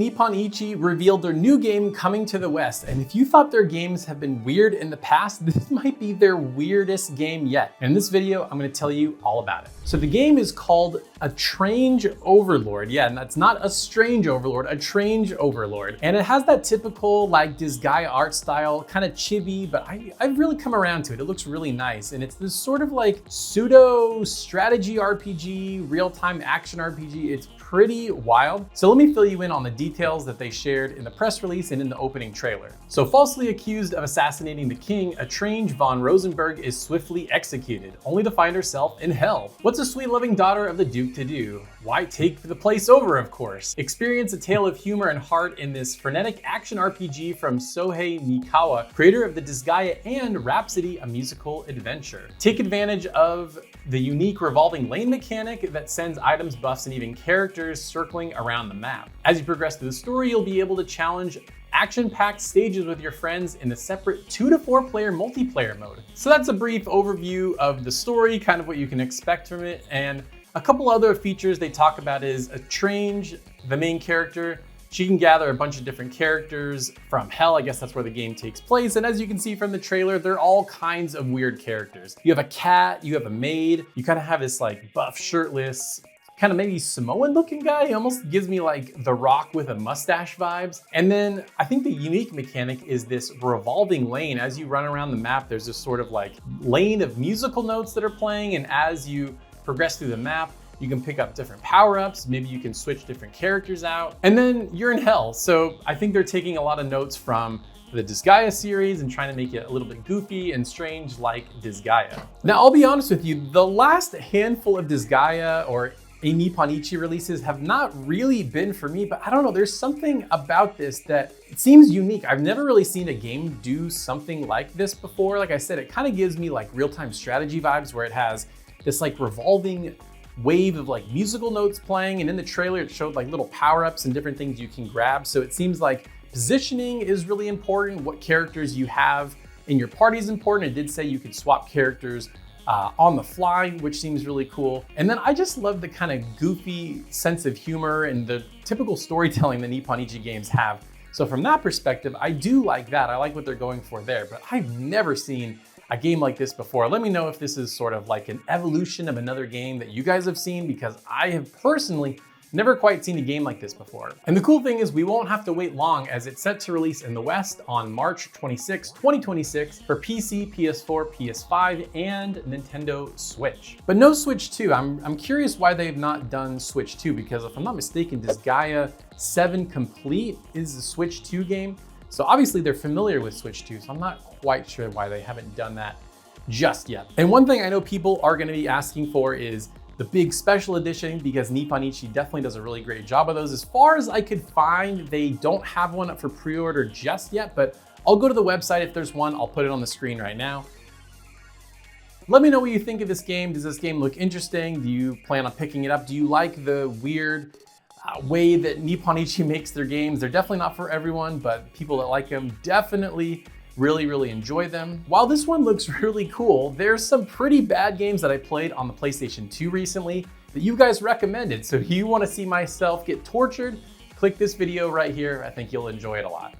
Nippon Ichi revealed their new game coming to the West, and if you thought their games have been weird in the past, this might be their weirdest game yet. And in this video, I'm gonna tell you all about it. So the game is called Etrange Overlord. Yeah, and that's not a strange overlord, Etrange Overlord. And it has that typical like Disgaea art style, kind of chibi, but I've really come around to it. It looks really nice. And it's this sort of like pseudo strategy RPG, real-time action RPG. It's pretty wild. So let me fill you in on the details that they shared in the press release and in the opening trailer. So falsely accused of assassinating the king, Etrange von Rosenberg is swiftly executed, only to find herself in hell. What's a sweet loving daughter of the Duke to do? Why take the place over, of course. Experience a tale of humor and heart in this frenetic action RPG from Sohei Mikawa, creator of the Disgaea and Rhapsody, a musical adventure. Take advantage of the unique revolving lane mechanic that sends items, buffs, and even characters circling around the map. As you progress through the story, you'll be able to challenge action-packed stages with your friends in the separate 2 to 4 player multiplayer mode. So that's a brief overview of the story, kind of what you can expect from it, and a couple other features they talk about is Etrange, the main character. She can gather a bunch of different characters from hell. I guess that's where the game takes place. And as you can see from the trailer, they're all kinds of weird characters. You have a cat, you have a maid, you kind of have this like buff shirtless, kind of maybe Samoan looking guy. He almost gives me like The Rock with a mustache vibes. And then I think the unique mechanic is this revolving lane. As you run around the map, there's this sort of like lane of musical notes that are playing. And as you progress through the map, you can pick up different power-ups. Maybe you can switch different characters out. And then you're in hell. So I think they're taking a lot of notes from the Disgaea series and trying to make it a little bit goofy and strange like Disgaea. Now, I'll be honest with you, the last handful of Disgaea or Nippon Ichi releases have not really been for me, but I don't know, there's something about this that it seems unique. I've never really seen a game do something like this before. Like I said, it kind of gives me like real-time strategy vibes where it has this like revolving wave of like musical notes playing, and in the trailer it showed like little power-ups and different things you can grab. So it seems like positioning is really important. What characters you have in your party is important. It did say you could swap characters on the fly, which seems really cool. And then I just love the kind of goofy sense of humor and the typical storytelling the Nippon Ichi games have. So from that perspective, I do like that. I like what they're going for there, but I've never seen a game like this before. Let me know if this is sort of like an evolution of another game that you guys have seen, because I have personally never quite seen a game like this before. And the cool thing is we won't have to wait long, as it's set to release in the West on March 26, 2026 for PC, PS4, PS5, and Nintendo Switch. But no Switch 2. I'm curious why they've not done Switch 2, because if I'm not mistaken, Disgaea 7 Complete is the Switch 2 game. So obviously they're familiar with Switch 2, so I'm not quite sure why they haven't done that just yet. And one thing I know people are gonna be asking for is the big special edition, because Nippon Ichi definitely does a really great job of those. As far as I could find, they don't have one up for pre-order just yet, but I'll go to the website. If there's one, I'll put it on the screen right now. Let me know what you think of this game. Does this game look interesting? Do you plan on picking it up? Do you like the weird way that Nippon Ichi makes their games? They're definitely not for everyone, but people that like them definitely really enjoy them. While this one looks really cool, there's some pretty bad games that I played on the PlayStation 2 recently that you guys recommended. So if you want to see myself get tortured, click this video right here. I think you'll enjoy it a lot.